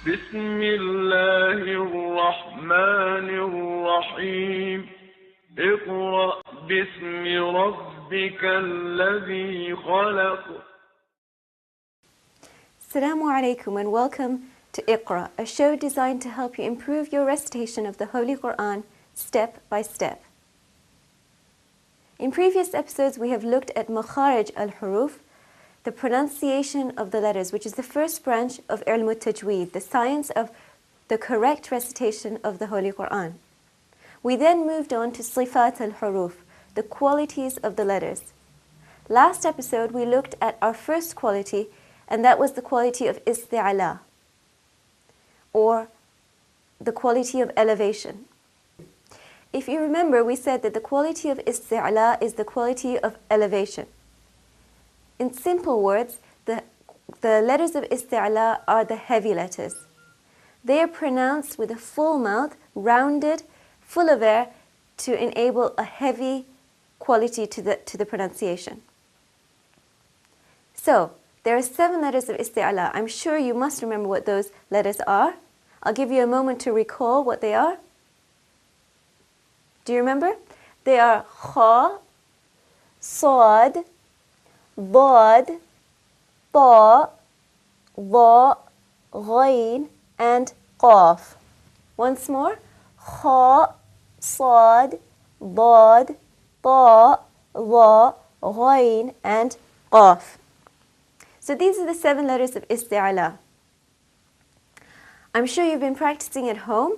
بسم الله الرحمن الرحيم اقرأ باسم ربك الذي خلق. Assalamu alaikum and welcome to Iqra, a show designed to help you improve your recitation of the Holy Quran step by step. In previous episodes, we have looked at makharij al-huruf, the pronunciation of the letters, which is the first branch of ilm Tajweed, the science of the correct recitation of the Holy Quran. We then moved on to sifat al-huruf, the qualities of the letters. Last episode, we looked at our first quality, and that was the quality of isti'ala, or the quality of elevation. If you remember, we said that the quality of isti'ala is the quality of elevation. In simple words, the letters of isti'ala are the heavy letters. They are pronounced with a full mouth, rounded, full of air, to enable a heavy quality to the pronunciation. So, there are 7 letters of isti'ala. I'm sure you must remember what those letters are. I'll give you a moment to recall what they are. Do you remember? They are kha, sad, ضاد, طاء, ظاء, غين, and قاف. Once more, خاء, صاد, ضاد, طاء, ظاء, غين, and قاف. So these are the 7 letters of isti'ala. I'm sure you've been practicing at home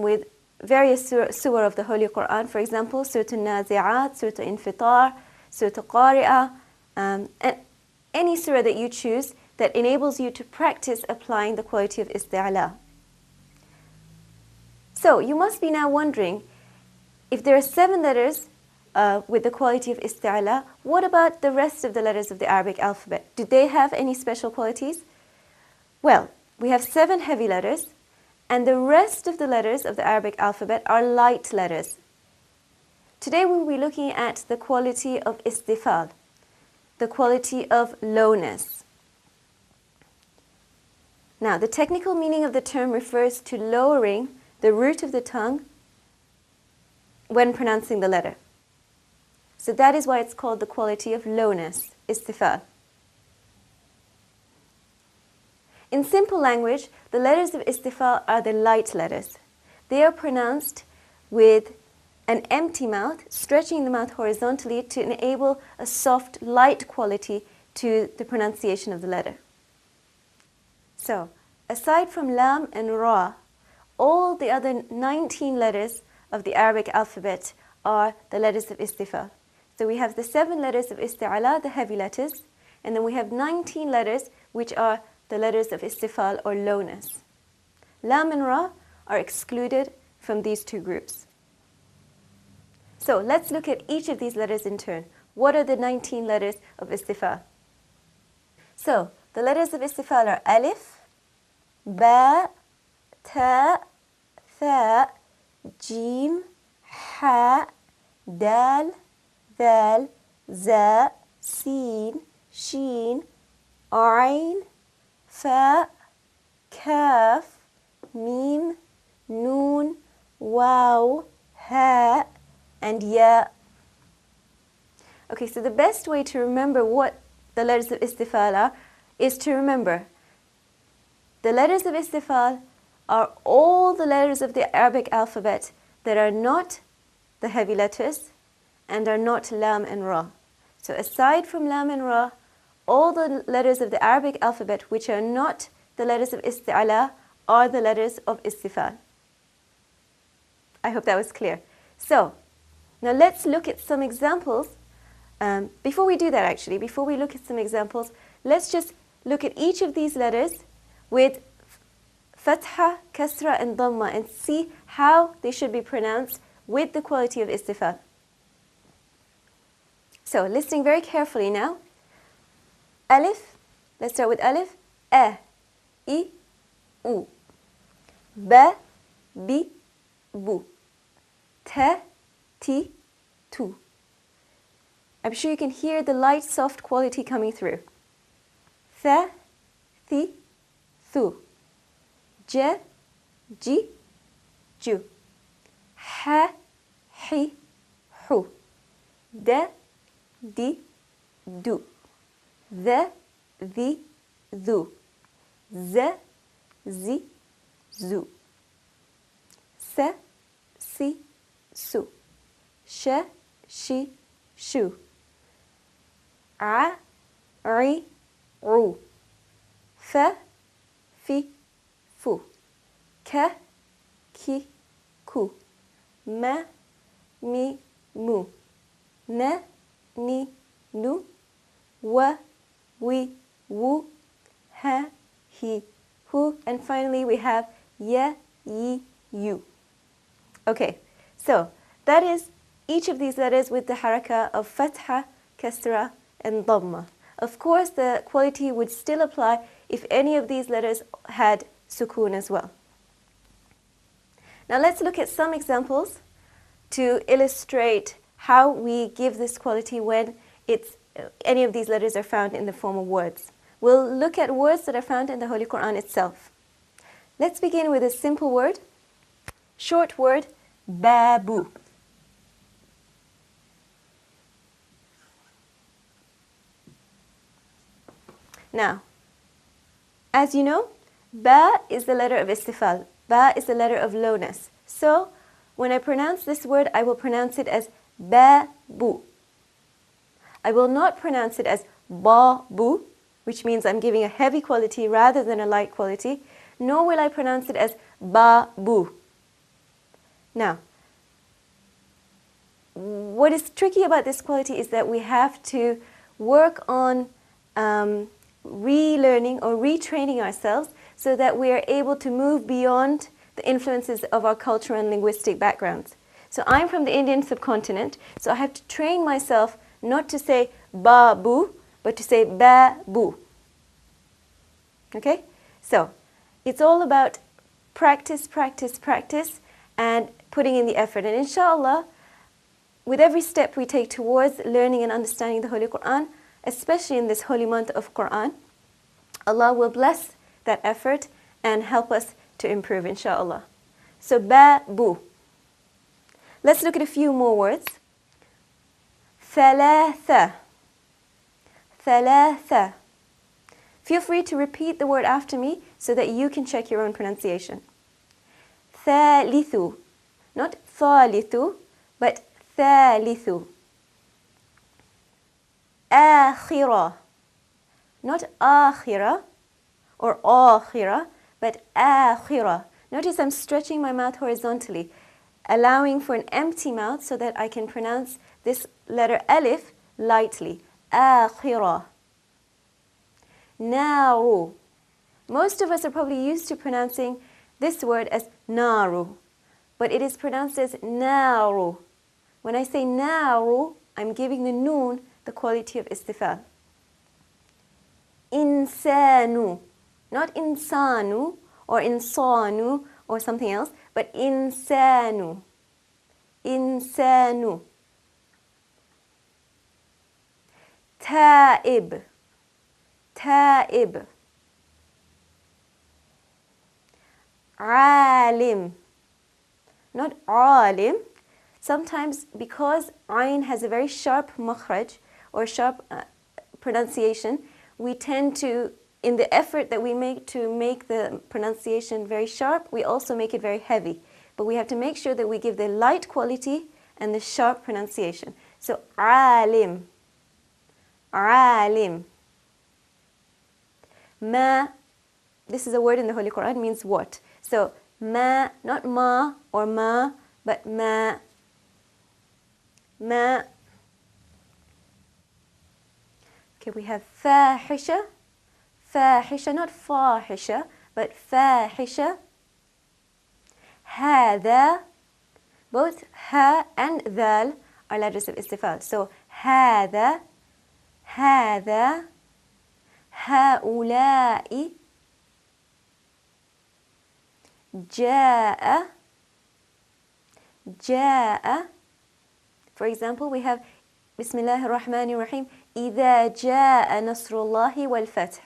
with various surah of the Holy Quran. For example, Surah Al-Nazi'at, Surah Al-Infitar, Surah Al-Qari'ah, and any surah that you choose that enables you to practice applying the quality of isti'ala. So you must be now wondering, if there are 7 letters with the quality of isti'ala, what about the rest of the letters of the Arabic alphabet? Do they have any special qualities? Well, we have 7 heavy letters, and the rest of the letters of the Arabic alphabet are light letters. Today we will be looking at the quality of istifal, the quality of lowness. Now, the technical meaning of the term refers to lowering the root of the tongue when pronouncing the letter. So that is why it's called the quality of lowness, istifal. In simple language, the letters of istifal are the light letters. They are pronounced with an empty mouth, stretching the mouth horizontally to enable a soft, light quality to the pronunciation of the letter. So, aside from lam and ra, all the other 19 letters of the Arabic alphabet are the letters of istifal. So we have the 7 letters of isti'ala, the heavy letters, and then we have 19 letters which are the letters of istifal or lowness. Lam and ra are excluded from these 2 groups. So let's look at each of these letters in turn. What are the 19 letters of istifal? So the letters of istifal are alif, ba, ta, tha, jim, ha, dal, ذال, زاء, سين, شين, عين, فاء, كاف, ميم, نون, واو, هاء, and ya. Okay, so the best way to remember what the letters of istifal are is to remember the letters of istifal are all the letters of the Arabic alphabet that are not the heavy letters and are not lam and ra. So aside from lam and ra, all the letters of the Arabic alphabet which are not the letters of isti'ala are the letters of istifal. I hope that was clear. So, now let's look at some examples. Before we do that actually, before we look at some examples, let's just look at each of these letters with fatha, kasra and dhamma and see how they should be pronounced with the quality of istifal. So, listening very carefully now. Alif, let's start with alif. A, I, U. Ba, bi, bu. Ta, ti, tu. I'm sure you can hear the light, soft quality coming through. Tha, thi, thu. j, ji, ju. Ha, hi, hu. Da, di, du. The, the, thu. Z, zi, zu. Se, si, su. Sh, shi, shu. A, ri, ru. F, fi, fu. K, ki, ku. Ma, mi, mu. N, ni, nu. W, wi, wu. Ha, hi, hu. And finally we have ya, yi, you. Okay, so that is each of these letters with the haraka of fatha, kasra, and dhamma. Of course, the quality would still apply if any of these letters had sukoon as well. Now let's look at some examples to illustrate how we give this quality when any of these letters are found in the form of words. We'll look at words that are found in the Holy Quran itself. Let's begin with a simple word, short word, babu. Now, as you know, ba is the letter of istifal. Ba is the letter of lowness. So, when I pronounce this word, I will pronounce it as ba-bu. I will not pronounce it as ba-bu, which means I'm giving a heavy quality rather than a light quality, nor will I pronounce it as ba-bu. Now, what is tricky about this quality is that we have to work on relearning or retraining ourselves so that we are able to move beyond the influences of our cultural and linguistic backgrounds. So I'm from the Indian subcontinent, so I have to train myself not to say ba-bu, but to say ba-bu. Okay? So, it's all about practice, practice, practice, and putting in the effort. And inshallah, with every step we take towards learning and understanding the Holy Quran, especially in this holy month of Quran, Allah will bless that effort and help us to improve, inshallah. So, ba-bu. Let's look at a few more words. Thalatha. Thalatha. Feel free to repeat the word after me so that you can check your own pronunciation. Thalithu. Not thalithu, but thalithu. Akhira. Not akhira or akhira, but akhira. Notice I'm stretching my mouth horizontally, allowing for an empty mouth so that I can pronounce this letter alif lightly. Akhira. Naru. Most of us are probably used to pronouncing this word as naru, but it is pronounced as naru. When I say naru, I'm giving the noon the quality of istifal. Insanu. Not insanu or insanu or something else, but insanu. Insanu. Ta'ib. Ta'ib. Alim. Not alim. Sometimes because ayn has a very sharp makhraj or sharp pronunciation, we tend to, in the effort that we make to make the pronunciation very sharp, we also make it very heavy. But we have to make sure that we give the light quality and the sharp pronunciation. So, alim. Alim. Ma, this is a word in the Holy Quran, means what? So, ma, not ma or ma, but ma. Ma. Okay, we have fahisha. Fahisha, not fahisha, but fahisha. Hada. Both ha and dhal are letters of istifal. So, hada. هذا هؤلاء جاء جاء. For example, we have بسم الله الرحمن الرحيم إذا جاء نصر الله والفتح.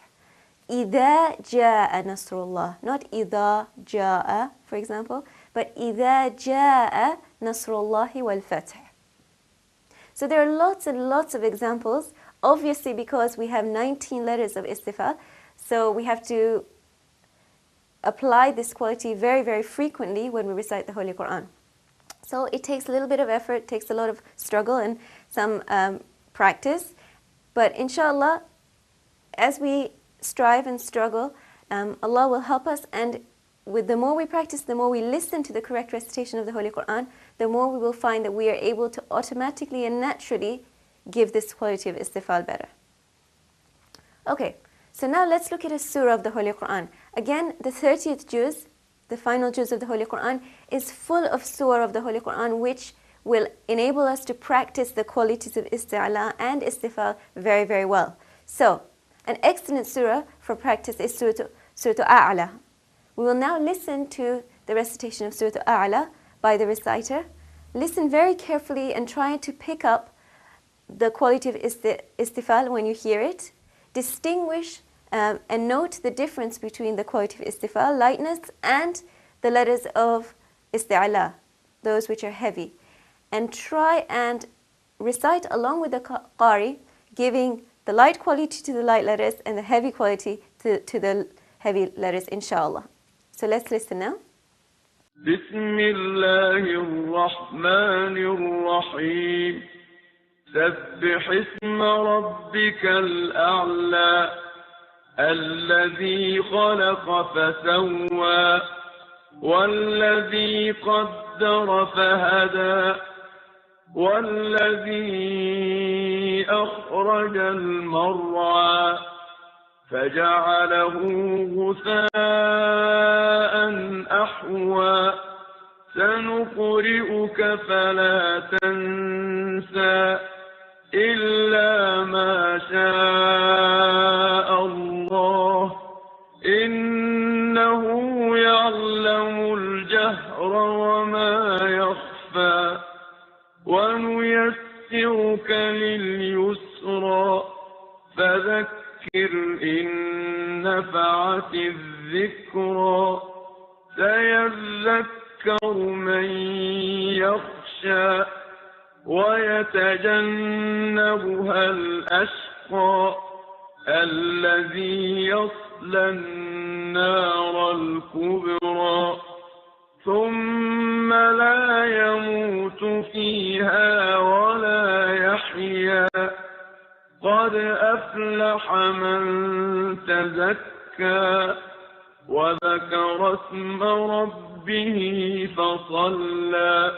إذا جاء نصر الله, not إذا جاء, for example, but إذا جاء نصر الله والفتح. So there are lots and lots of examples, obviously because we have 19 letters of istifal, so we have to apply this quality very, very frequently when we recite the Holy Quran. So it takes a little bit of effort, takes a lot of struggle and some practice, but inshallah, as we strive and struggle, Allah will help us, and with the more we practice, the more we listen to the correct recitation of the Holy Quran, the more we will find that we are able to automatically and naturally give this quality of istifal better. Okay, so now let's look at a surah of the Holy Quran. Again, the 30th juz, the final juz of the Holy Quran, is full of surah of the Holy Quran which will enable us to practice the qualities of isti'la and istifal very, very well. So, an excellent surah for practice is Surah A'la. We will now listen to the recitation of Surah A'la by the reciter. Listen very carefully and try to pick up the quality of istifal when you hear it. Distinguish and note the difference between the quality of istifal, lightness, and the letters of isti'la, those which are heavy. And try and recite along with the qari, giving the light quality to the light letters and the heavy quality to the heavy letters, inshallah. So let's listen now. بسم الله الرحمن الرحيم سبح اسم ربك الأعلى الذي خلق فسوى والذي قدر فهدى والذي أخرج المرعى فجعله غثاء أحوى سنقرئك فلا تنسى إلا ما شاء الله إنه يعلم الجهر وما يخفى ونيسرك لليسرى فذكر إن نفعت الذكرى سيذكر من يخشى ويتجنبها الأشقى الذي يصلى النار الكبرى ثم لا يموت فيها ولا يحيا قد أفلح من تزكى وذكر اسم ربه فصلى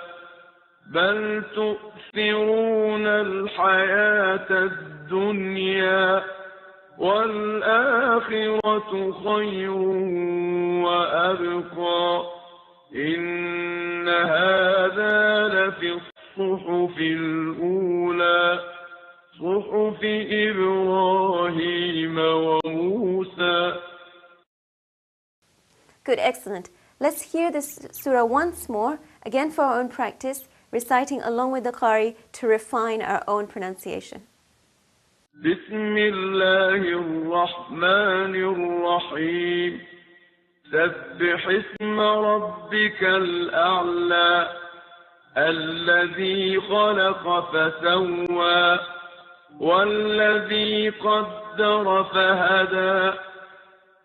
بل تؤثرون الحياة الدنيا والآخرة خير وأبقى إن هذا لفي الصحف الأولى صحف إبراهيم وموسى. Good, excellent. Let's hear this surah once more, again for our own practice, reciting along with the qari to refine our own pronunciation. بسم الله الرحمن الرحيم سبح اسم ربك الأعلى الذي خلق فسوى والذي قدر فهدى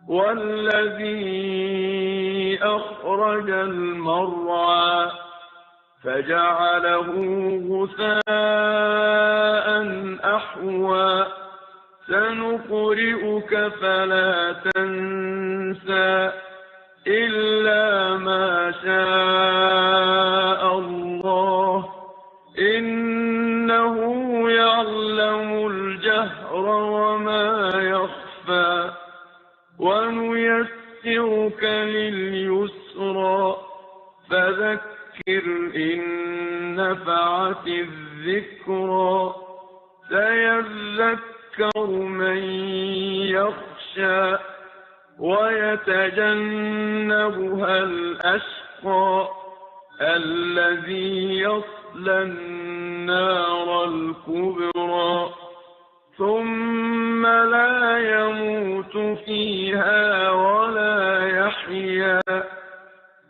والذي أخرج المرعى فجعله غثاء أحوى سنقرئك فلا تنسى إلا ما شاء الله إنه يعلم الجهر وما يخفى ونيسرك لليسرى فذكر إن نفعت الذكرى سيذكر من يخشى ويتجنبها الأشقى الذي يصلى النار الكبرى ثم لا يموت يموت فيها ولا يحيا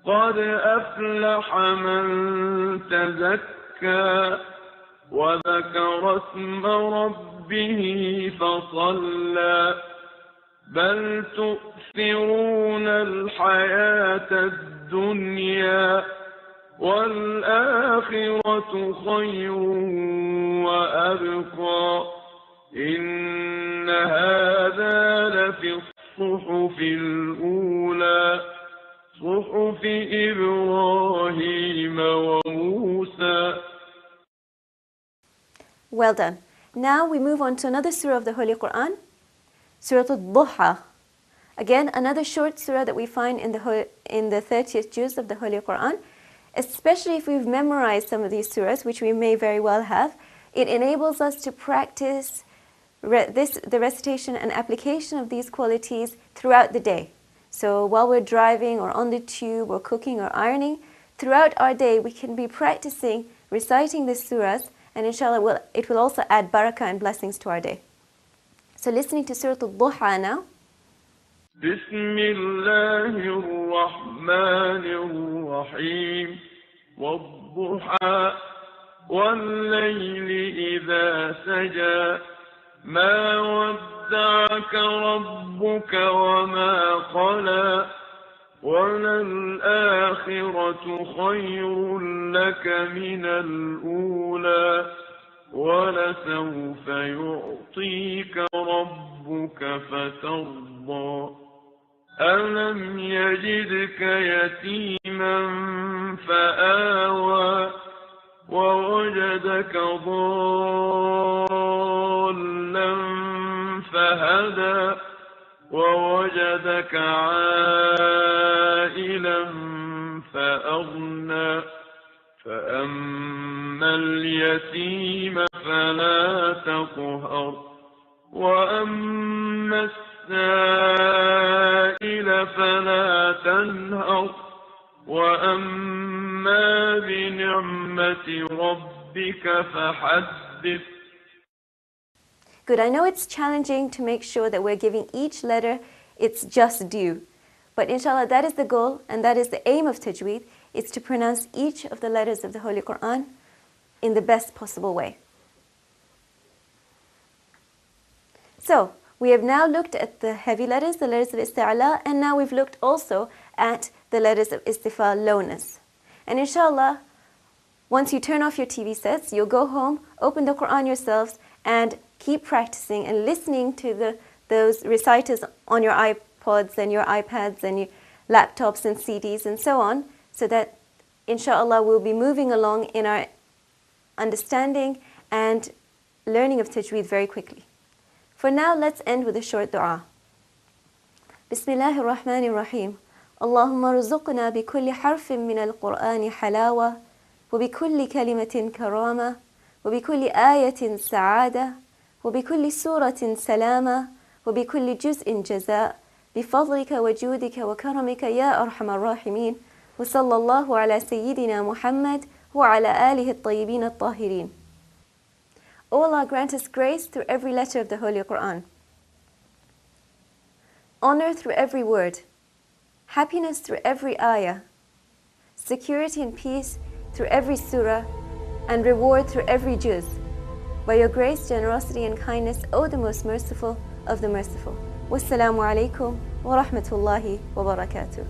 قد أفلح من تزكى وذكر اسم ربه فصلى بل تؤثرون الحياة الدنيا والآخرة خير وأبقى إن هذا لفي الصحف الأولى صحف إبراهيم وموسى. Well done. Now we move on to another surah of the Holy Quran, Surah Al-Duha. Again, another short surah that we find in the 30th juz of the Holy Quran. Especially if we've memorized some of these surahs, which we may very well have, it enables us to practice the recitation and application of these qualities throughout the day. So while we're driving or on the tube or cooking or ironing, throughout our day we can be practicing reciting these surahs, and inshallah it will also add barakah and blessings to our day. So listening to Surah Al-Duha now. بسم الله الرحمن الرحيم والضحى والليل إذا سجى ما ودعك ربك وما قلى وللآخرة خير لك من الأولى ولسوف يعطيك ربك فترضى ألم يجدك يتيما فآوى ووجدك ضالا فهدى ووجدك عائلا فأغنى فأما اليتيم فلا تقهر وأما السائل فلا تنهر وأما بنعمة ربك فحدث. Good. I know it's challenging to make sure that we're giving each letter its just due. But inshallah, that is the goal and that is the aim of Tajweed, is to pronounce each of the letters of the Holy Quran in the best possible way. So, we have now looked at the heavy letters, the letters of isti'ala, and now we've looked also at the letters of istifal, lowness. And inshallah, once you turn off your TV sets, you'll go home, open the Quran yourselves, and keep practicing and listening to those reciters on your iPods and your iPads and your laptops and CDs and so on, so that inshallah we'll be moving along in our understanding and learning of Tajweed very quickly. For now, let's end with a short dua. Bismillahir Rahmanir Rahim. Allahumma rzuqna bi kulli harfin min al-Qur'ani halawa wa bi kulli kalimatin karama wa bi kulli ayatin sa'ada wa bi kulli suratin salama wa bi kulli juz'in jaza' bifadlika wa judika wa karamika ya arhamar rahimin wa sallallahu ala sayyidina Muhammad wa ala alihi at-tayyibin at-tahirin. O Allah, grant us grace through every letter of the Holy Quran, honor through every word, happiness through every ayah, security and peace through every surah, and reward through every juz. By your grace, generosity and kindness, O the most merciful of the merciful. Wassalamu alaikum wa rahmatullahi wa barakatuh.